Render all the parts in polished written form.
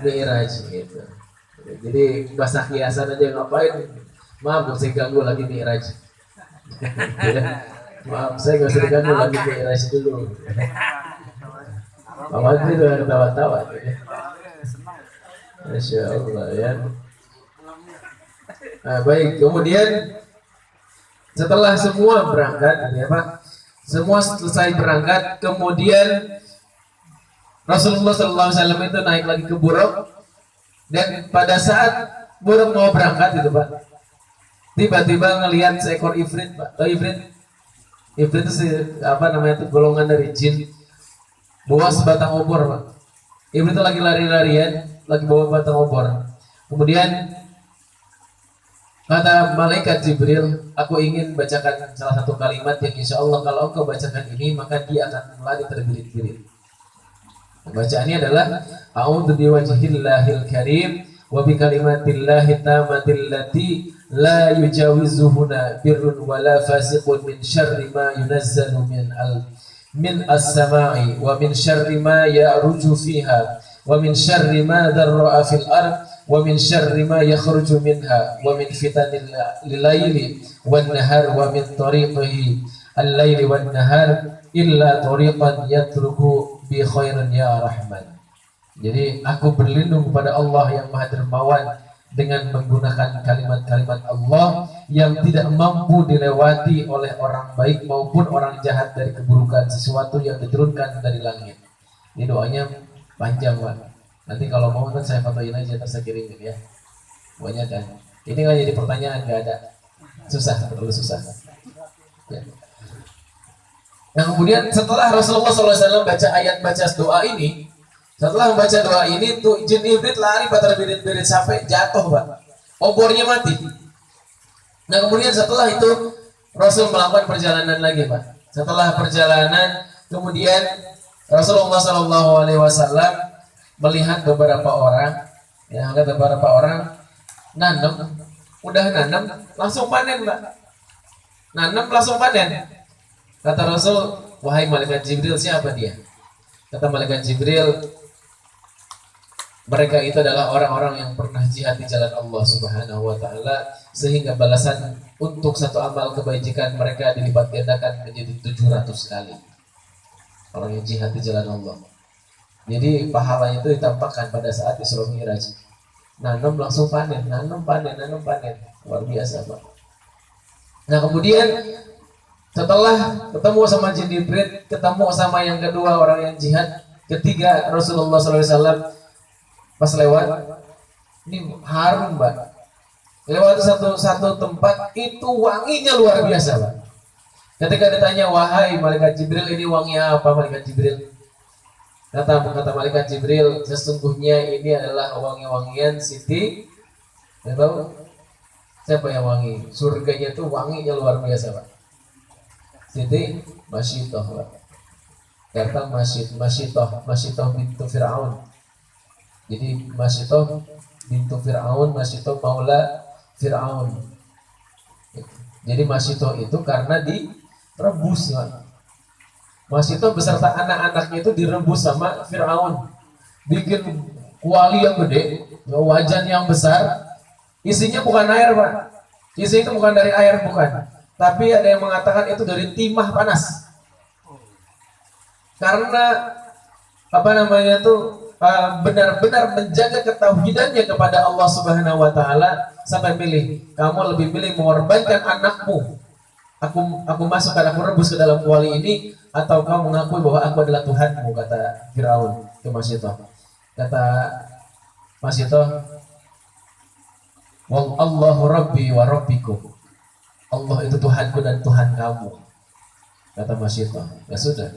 Mi'raj gitu. Jadi bahasa kiasan aja ngapain? Maaf, saya ganggu lagi Mi'raj. Ya. Maaf, saya nggak usah diganggu lagi Mi'raj dulu. Pak Madri udah ketawa-tawa. Ya. Masya Allah ya. Nah, baik, kemudian setelah semua berangkat, ya Pak, semua selesai berangkat, kemudian Rasulullah SAW itu naik lagi ke Buruk, dan pada saat Buruk mau berangkat itu Pak, tiba-tiba ngelihat seekor ifrit Pak. Oh, ifrit itu apa namanya itu, golongan dari jin, bawa sebatang obor Pak. Ifrit itu lagi lari-larian, lagi bawa batang obor. Kemudian kata malaikat Jibril, aku ingin bacakan salah satu kalimat yang insya Allah kalau engkau bacakan ini maka dia akan lari terbirit-birit. Bacaannya adalah A'udzu biwajhillahil karim wa bi kalimatillahi tammatil lati la yujawizuhuna birrun wala fasiqun min syarri ma yunazzalu min as-sama'i wa min syarri ma ya'ruju fiha wa min syarri ma dharra'a fil ard wa min syarri ma yakhruju minha wa min fitanil laili wan nahar wa min tariqihi al-laili wan nahar illa tariqan yatruku bi khairin ya rahman. Jadi aku berlindung kepada Allah yang Maha Dermawan dengan menggunakan kalimat-kalimat Allah yang tidak mampu dilewati oleh orang baik maupun orang jahat dari keburukan sesuatu yang diturunkan dari langit. Ini doanya panjang Pak. Nanti kalau mau kan saya fotoin aja terus saya kirimin ya. Pokoknya kan. Ini nggak jadi pertanyaan, nggak ada. Susah, terlalu susah. Ya. Nah kemudian setelah Rasulullah SAW baca ayat baca doa ini, setelah membaca doa ini tuh jin iblis lari pada terbirit-birit sampai jatuh Pak. Obornya mati. Nah kemudian setelah itu Rasul melakukan perjalanan lagi Pak. Setelah perjalanan kemudian Rasulullah SAW melihat beberapa orang, ya ada beberapa orang nanam, udah nanam langsung panen Pak. Nanam langsung panen. Kata Rasul, wahai malaikat Jibril, siapa dia? Kata malaikat Jibril, mereka itu adalah orang-orang yang pernah jihad di jalan Allah Subhanahu wa taala sehingga balasan untuk satu amal kebajikan mereka dilipat gandakan menjadi 700 kali. Orang yang jihad di jalan Allah. Jadi pahalanya itu ditampakkan pada saat Isra Mi'raj. Nanam langsung panen, nanam panen. Luar biasa Pak. Nah kemudian setelah ketemu sama jin iblis, ketemu sama yang kedua orang yang jihad, ketiga Rasulullah SAW pas lewat, ini harum Pak. Lewat satu tempat itu wanginya luar biasa Pak. Ketika ditanya, wahai malaikat Jibril, ini wanginya apa malaikat Jibril? Kata malaikat Jibril, sesungguhnya ini adalah wangi-wangian Siti. Tidak tahu siapa yang wangi? Surganya itu wanginya luar biasa Pak. Siti Masyitoh Pak. Kata Masyitoh bintu Fir'aun. Jadi Masyitoh bintu Fir'aun, Masyitoh maula Fir'aun. Jadi Masyitoh itu karena direbus Pak. Masyitoh beserta anak-anaknya itu direbus sama Fir'aun. Bikin kuali yang gede, wajan yang besar. Isinya bukan air Pak. Isinya itu bukan dari air, bukan. Tapi ada yang mengatakan itu dari timah panas. Karena apa namanya tuh benar-benar menjaga ketauhidannya kepada Allah Subhanahu wa taala sampai pilih, kamu lebih pilih mengorbankan anakmu. Aku masukkan, aku rebus ke dalam kuali ini, atau kamu mengakui bahwa aku adalah Tuhanmu, kata Firaun ke Masyitoh. Kata Masyitoh, Wallahu Rabbi wa Rabbikum. Allah itu Tuhanku dan Tuhan kamu, kata Masyitoh. Ya sudah,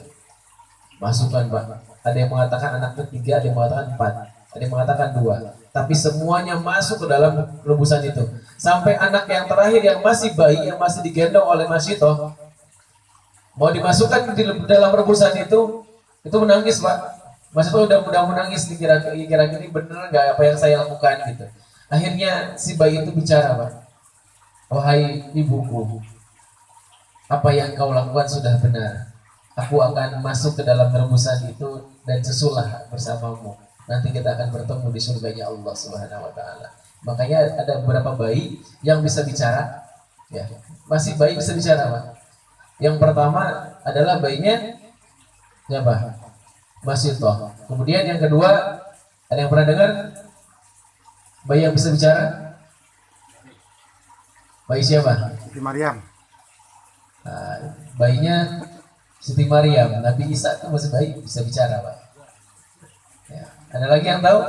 masukkan Pak. Ada yang mengatakan anak ketiga, ada yang mengatakan 4, ada yang mengatakan 2. Tapi semuanya masuk ke dalam rebusan itu. Sampai anak yang terakhir yang masih bayi, yang masih digendong oleh Masyitoh, mau dimasukkan di dalam rebusan itu menangis Pak. Masyitoh udah menangis, kira-kira ini bener nggak apa yang saya lakukan gitu. Akhirnya si bayi itu bicara Pak. Wahai ibuku, apa yang kau lakukan sudah benar. Aku akan masuk ke dalam rebusan itu dan sesulah bersamamu. nanti kita akan bertemu di surganya Allah Subhanahu wa taala. Makanya ada beberapa bayi yang bisa bicara, ya. Masih bayi bisa bicara, Pak. Yang pertama adalah bayinya siapa? Masito. Kemudian yang kedua, ada yang pernah dengar bayi yang bisa bicara? Bayi siapa? Siti Maryam. Nah, bayinya Siti Maryam. Nabi Isa itu masih bayi, bisa bicara, Pak. Ya. Ada lagi yang tahu?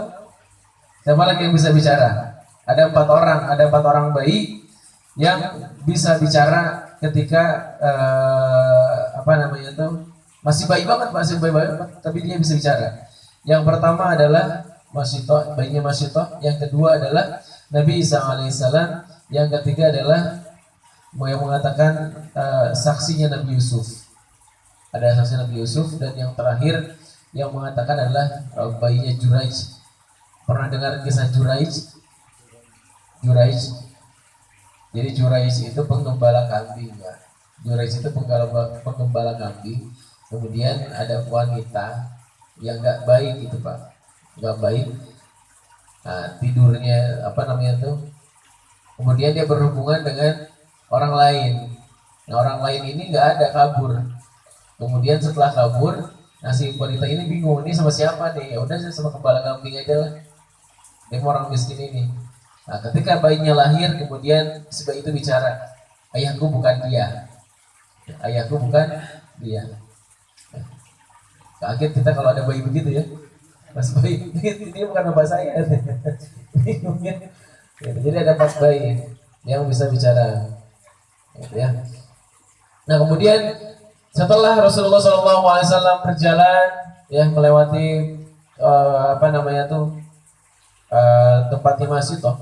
Siapa lagi yang bisa bicara? Ada 4 orang, ada 4 orang bayi yang bisa bicara ketika apa namanya itu masih bayi banget, tapi dia bisa bicara. Yang pertama adalah Masito, bayinya Masito. Yang kedua adalah Nabi Isa alaihissalam. Yang ketiga adalah yang mengatakan saksinya Nabi Yusuf. Ada saksi Nabi Yusuf. Dan yang terakhir yang mengatakan adalah bayinya Juraij. Pernah dengar kisah Juraij? Juraij. Jadi Juraij itu penggembala kambing, ya. Juraij itu penggembala kambing. Kemudian ada wanita yang nggak baik gitu, Pak, nggak baik. Nah, tidurnya apa namanya tuh? Kemudian dia berhubungan dengan orang lain. Nah, orang lain ini nggak ada, kabur. Kemudian setelah kabur, nah si wanita ini bingung, ini sama siapa nih? Ya udah, sama gembala kambing aja lah. Dia orang miskin ini. Nah, ketika bayinya lahir, kemudian si bayi itu bicara, ayahku bukan dia. Ayahku bukan dia. Kaget kita kalau ada bayi begitu ya. Mas bayi, ini bukan bapak saya. Jadi ada 4 bayi yang bisa bicara. Ya. Nah, kemudian setelah Rasulullah SAW berjalan, ya, melewati apa namanya tuh tempatnya Masito.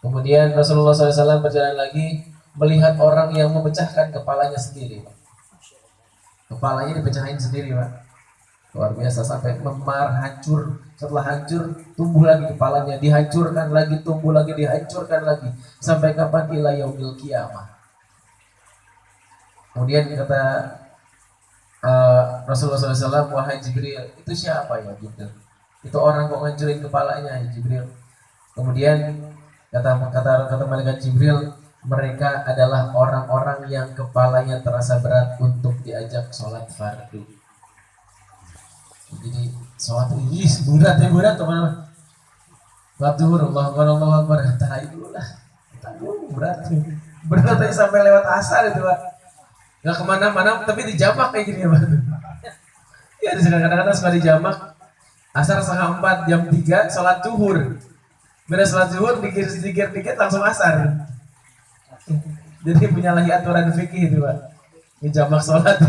Kemudian Rasulullah SAW berjalan lagi, melihat orang yang memecahkan kepalanya sendiri. Kepalanya dipecahin sendiri, Pak. Luar biasa, sampai memar, hancur. Setelah hancur, tumbuh lagi kepalanya, dihancurkan lagi, tumbuh lagi, dihancurkan lagi. Sampai kapan? Ila yaumil qiyamah. Kemudian kata Rasulullah SAW, wahai Jibril, itu siapa ya Jibril? Itu orang kok ngancurin kepalanya ya Jibril. Kemudian kata malaikat Jibril, mereka adalah orang-orang yang kepalanya terasa berat untuk diajak sholat fardu. Jadi sholat ini berat teman-teman. Sholat zuhur, Allah Akbar, tahan dulu lah. Berat aja sampai lewat asar itu, Pak. Gak kemana-mana, tapi dijamak kayak gini ya, Pak. Ya, kadang-kadang suka dijamak. Asar 3:30, jam 3, sholat zuhur. Beres sholat zuhur, dikit langsung asar. Jadi punya lagi aturan fikih itu, Pak. Dijamak sholat.